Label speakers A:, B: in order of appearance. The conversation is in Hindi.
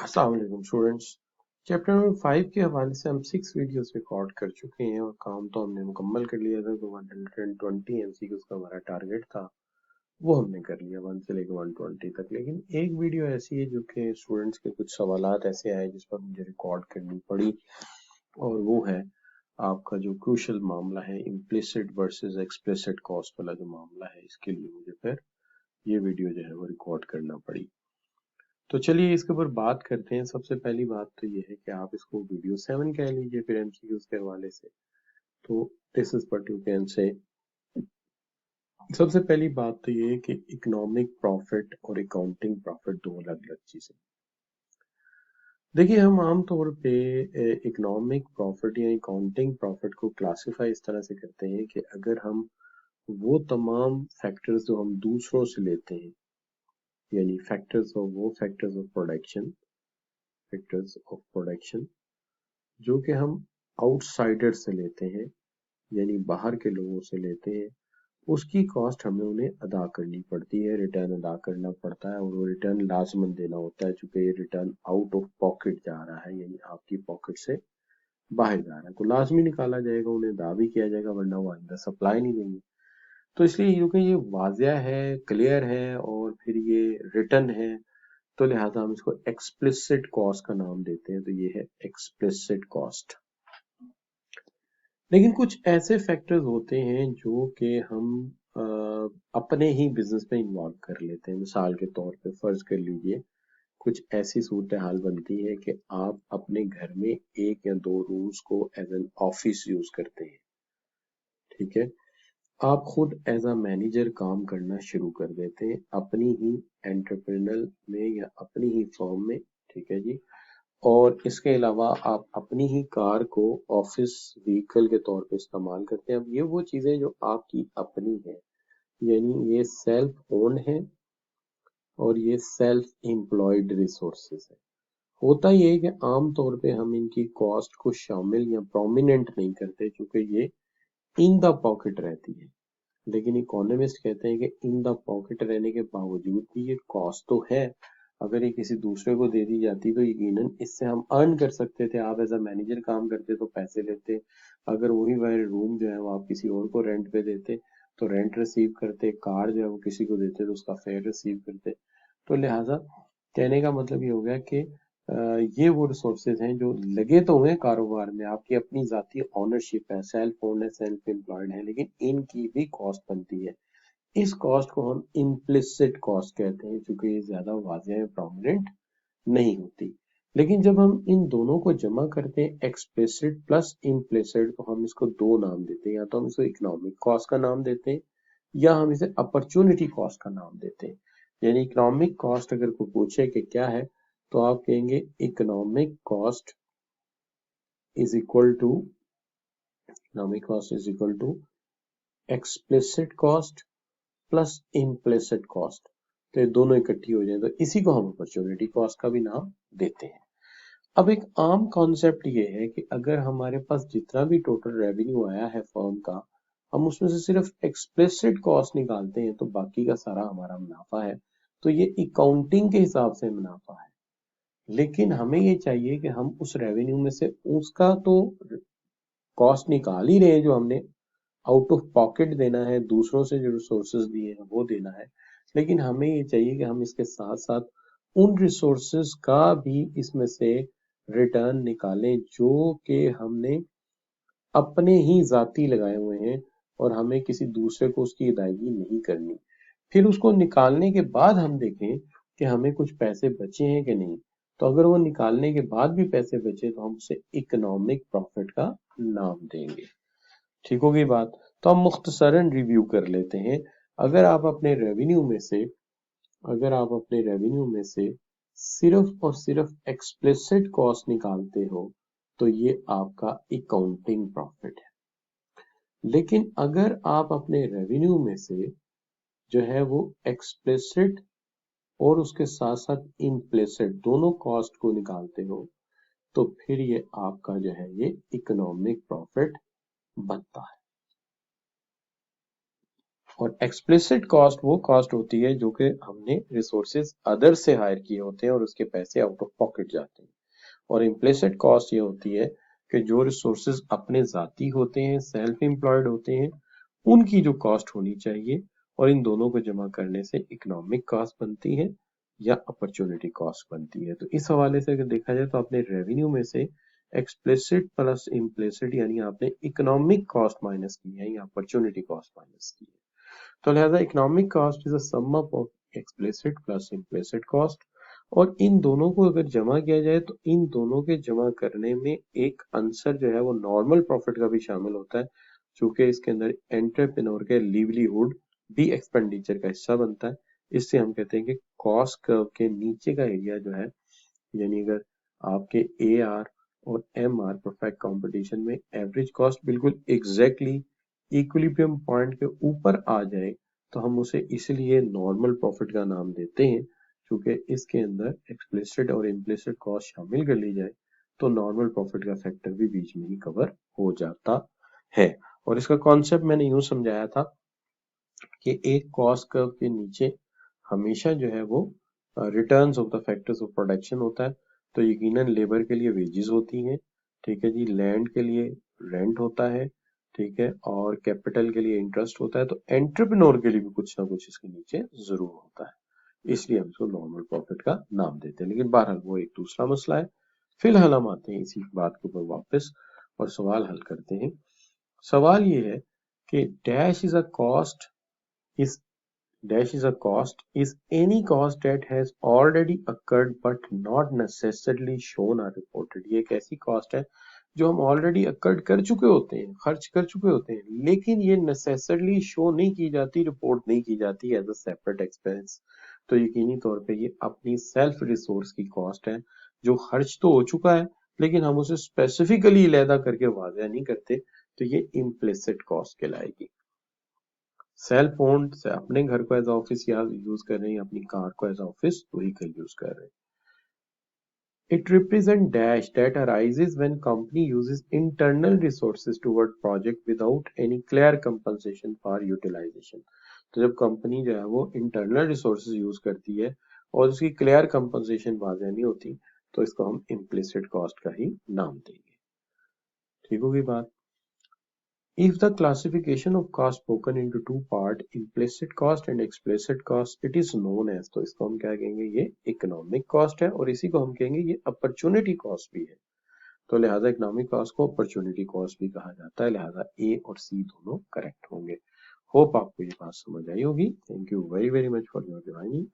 A: अस्सलाम वालेकुम स्टूडेंट्स। चैप्टर नंबर 5 के हवाले से हम 6 वीडियोस रिकॉर्ड कर चुके हैं और काम तो हमने मुकम्मल कर लिया था। तो 120 एमसीक्यूज का हमारा टारगेट था, वो हमने कर लिया 1 से लेकर 120 तक। लेकिन एक वीडियो ऐसी है जो कि स्टूडेंट्स के कुछ सवालात ऐसे आए जिस पर मुझे रिकॉर्ड करनी पड़ी, और वो है आपका जो क्रूशल मामला है इम्प्लिसिट वर्सेस एक्सप्लिसिट कॉस्ट वाला जो मामला है। इसके लिए मुझे फिर ये वीडियो जो है वो रिकॉर्ड करना पड़ी। तो चलिए इसके ऊपर बात करते हैं। सबसे पहली बात तो ये है कि आप इसको वीडियो 7 कह लीजिए फिर एमसीक्यूज के हवाले से। तो this is what you can say. सबसे पहली बात तो ये है कि इकोनॉमिक प्रॉफिट और अकाउंटिंग प्रॉफिट दो अलग अलग चीजें। देखिए हम आमतौर पे इकोनॉमिक प्रॉफिट या अकाउंटिंग प्रॉफिट को क्लासिफाई इस तरह से करते हैं कि अगर हम वो तमाम फैक्टर्स जो हम दूसरों से लेते हैं, यानी फैक्टर्स ऑफ प्रोडक्शन जो कि हम आउटसाइडर से लेते हैं, यानी बाहर के लोगों से लेते हैं, उसकी कॉस्ट हमें उन्हें अदा करनी पड़ती है, रिटर्न अदा करना पड़ता है। और वो रिटर्न लाजमन देना होता है चूंकि ये रिटर्न आउट ऑफ पॉकेट जा रहा है, यानी आपकी पॉकेट से बाहर जा रहा है, तो लाजमी निकाला जाएगा, उन्हें अदा भी किया जाएगा, वरना वो आइंदा सप्लाई नहीं देंगे। तो इसलिए क्योंकि ये वाजिया है, क्लियर है और फिर ये रिटर्न है, तो लिहाजा हम इसको एक्सप्लिसिट कॉस्ट का नाम देते हैं। तो ये है एक्सप्लिसिट कॉस्ट। लेकिन कुछ ऐसे फैक्टर्स होते हैं जो कि हम अपने ही बिजनेस में इन्वॉल्व कर लेते हैं। मिसाल के तौर पे फर्ज कर लीजिए कुछ ऐसी सूरत हाल बनती है कि आप अपने घर में 1 या 2 रूम्स को एज एन ऑफिस यूज करते हैं, ठीक है। आप खुद एज अ मैनेजर काम करना शुरू कर देते हैं अपनी ही एंटरप्रेन्योर में या अपनी ही फर्म में, ठीक है जी। और इसके अलावा आप अपनी ही कार को ऑफिस व्हीकल के तौर पे इस्तेमाल करते हैं। अब ये वो चीजें जो आपकी अपनी है, यानी ये सेल्फ ओन्ड है और ये सेल्फ एम्प्लॉयड रिसोर्सेज है। होता ये है कि आम तौर पे हम इनकी कॉस्ट को शामिल या प्रोमिनेंट नहीं करते क्योंकि ये इन द पॉकेट रहती है। लेकिन इकोनॉमिस्ट कहते हैं कि इन द पॉकेट रहने के बावजूद भी ये कॉस्ट तो है। अगर ये किसी दूसरे को दे दी जाती तो यकीनन इससे हम अर्न कर सकते थे। आप एज अ मैनेजर काम करते तो पैसे लेते, अगर वही वाले रूम जो है वो आप किसी और को रेंट पे देते तो रेंट रिसीव करते, कार जो है वो किसी को देते तो उसका फेयर रिसीव करते। तो लिहाजा कहने का मतलब ये हो गया कि ये वो रिसोर्सेज हैं जो लगे तो हुए कारोबार में, आपकी अपनी जाती ओनरशिप है, सेल्फ ओन्ड है, सेल्फ एम्प्लॉयड है, लेकिन इनकी भी कॉस्ट बनती है। इस कॉस्ट को हम इम्प्लिसिट कॉस्ट कहते हैं क्योंकि ये ज्यादा वाज़ेह या प्रोमिनेंट नहीं होती। लेकिन जब हम इन दोनों को जमा करते हैं एक्सप्लिसिट प्लस इम्प्लिसिट, तो हम इसको दो नाम देते हैं। या तो हम इसको इकोनॉमिक कॉस्ट का नाम देते हैं या हम इसे अपॉर्चुनिटी कॉस्ट का नाम देते हैं। यानी इकोनॉमिक कॉस्ट अगर कोई पूछे कि क्या है, तो आप कहेंगे economic cost is equal to explicit cost plus implicit cost. तो ये दोनों इकट्ठी हो जाए तो इसी को हम अपॉर्चुनिटी कॉस्ट का भी नाम देते हैं। अब एक आम कॉन्सेप्ट ये है कि अगर हमारे पास जितना भी टोटल रेवेन्यू आया है फर्म का, हम उसमें से सिर्फ एक्सप्लिसिट कॉस्ट निकालते हैं तो बाकी का सारा हमारा मुनाफा है। तो ये अकाउंटिंग के हिसाब से मुनाफा है। लेकिन हमें ये चाहिए कि हम उस रेवेन्यू में से उसका तो कॉस्ट निकाल ही रहे हैं जो हमने आउट ऑफ पॉकेट देना है, दूसरों से जो रिसोर्सेज दिए हैं वो देना है। लेकिन हमें ये चाहिए कि हम इसके साथ साथ उन रिसोर्सेज का भी इसमें से रिटर्न निकालें जो कि हमने अपने ही जाती लगाए हुए हैं और हमें किसी दूसरे को उसकी अदायगी नहीं करनी। फिर उसको निकालने के बाद हम देखें कि हमें कुछ पैसे बचे हैं कि नहीं। तो अगर वो निकालने के बाद भी पैसे बचे तो हम उसे इकोनॉमिक प्रॉफिट का नाम देंगे। ठीक होगी बात। तो हम मुख्तसरन रिव्यू कर लेते हैं। अगर आप अपने रेवेन्यू में से सिर्फ और सिर्फ एक्सप्लिसिट कॉस्ट निकालते हो तो ये आपका अकाउंटिंग प्रॉफिट है। लेकिन अगर आप अपने रेवेन्यू में से जो है वो एक्सप्लिसिट और उसके साथ साथ इम्प्लिसिट दोनों कॉस्ट को निकालते हो तो फिर ये आपका जो है ये इकोनॉमिक प्रॉफिट बनता है। और एक्सप्लिसिट कॉस्ट वो कॉस्ट होती है जो कि हमने रिसोर्सेज अदर से हायर किए होते हैं और उसके पैसे आउट ऑफ पॉकेट जाते हैं। और इम्प्लिसिट कॉस्ट ये होती है कि जो रिसोर्सेज अपने जाती होते हैं, सेल्फ एम्प्लॉयड होते हैं, उनकी जो कॉस्ट होनी चाहिए, और इन दोनों को जमा करने से इकोनॉमिक कॉस्ट बनती है या अपॉर्चुनिटी कॉस्ट बनती है। तो इस हवाले से अगर देखा जाए तो आपने रेवेन्यू में से एक्सप्लिसिट प्लस इम्प्लिसिट यानी आपने इकोनॉमिक कॉस्ट माइनस की है या अपॉर्चुनिटी कॉस्ट माइनस की है। तो लिहाजा economic cost is a sum of explicit plus implicit cost, और इन दोनों को अगर जमा किया जाए तो इन दोनों के जमा करने में एक आंसर जो है वो नॉर्मल प्रॉफिट का भी शामिल होता है, चूंकि इसके अंदर एंटरप्रेन्योर के लिवलीहुड भी एक्सपेंडिचर का हिस्सा बनता है। इससे हम कहते हैं कि कॉस्ट कर्व के नीचे का एरिया जो है, यानी अगर आपके AR और MR परफेक्ट कंपटीशन में एवरेज कॉस्ट बिल्कुल एग्जैक्टली इक्विलिब्रियम पॉइंट के ऊपर आ जाए तो हम उसे इसलिए नॉर्मल प्रॉफिट का नाम देते हैं, क्योंकि इसके अंदर एक्सप्लिसिट और इम्प्लिसिट कॉस्ट शामिल कर ली जाए तो नॉर्मल प्रॉफिट का फैक्टर भी बीच में ही कवर हो जाता है। और इसका कॉन्सेप्ट मैंने यूं समझाया था कि एक कॉस्ट कर्व के नीचे हमेशा जो है वो returns of the factors of production होता है। तो यकीनन लेबर के लिए वेजेस होती हैं, ठीक है जी, लैंड के लिए रेंट होता है, ठीक है, और कैपिटल के लिए इंटरेस्ट होता है। तो एंटरप्रेन्योर के लिए भी कुछ ना कुछ इसके नीचे जरूर होता है, इसलिए हम इसको नॉर्मल प्रॉफिट का नाम देते हैं। लेकिन बहरहाल वो एक दूसरा मसला है। फिलहाल हम आते हैं इसी बात के ऊपर वापस और सवाल हल करते हैं। सवाल ये है कि dash is a cost is dash is a cost is any cost that has already occurred but not necessarily shown or reported। ये एक ऐसी कॉस्ट है जो हम ऑलरेडी अकर्ड कर चुके होते हैं, खर्च कर चुके होते हैं, लेकिन ये नेसेसरली शो नहीं की जाती, रिपोर्ट नहीं की जाती एज अ सेपरेट एक्सपेंस। तो यकीनी तौर पे ये अपनी सेल्फ रिसोर्स की कॉस्ट है जो खर्च तो हो चुका है लेकिन हम उसे स्पेसिफिकली अलहदा करके वाज़ह नहीं करते, तो ये इम्प्लिसिट कॉस्ट कहलाएगी। सेल्फ ओन्ड से अपने घर को एज ऑफिस या यूज कर रहे हैं, अपनी कार को एज ऑफिस व्हीकल यूज कर रहे हैं। It represents dash that arises when company uses internal resources toward project without any clear compensation for utilization। तो जब कंपनी जो है वो इंटरनल रिसोर्सेज यूज करती है और उसकी क्लियर कंपनसेशन वाज़ह नहीं होती, तो इसको हम इम्प्लिसिट कॉस्ट का ही नाम देंगे। ठीक होगी बात। If the classification of cost broken into two part, implicit cost and explicit cost, it is known as, तो इसको हम क्या कहेंगे, ये इकोनॉमिक कॉस्ट है और इसी को हम कहेंगे ये अपॉर्चुनिटी कॉस्ट भी है। तो लिहाजा इकोनॉमिक कॉस्ट को अपॉर्चुनिटी कॉस्ट भी कहा जाता है, लिहाजा A और C दोनों करेक्ट होंगे। होप आपको ये बात समझ आई होगी। Thank you very very much for your joining.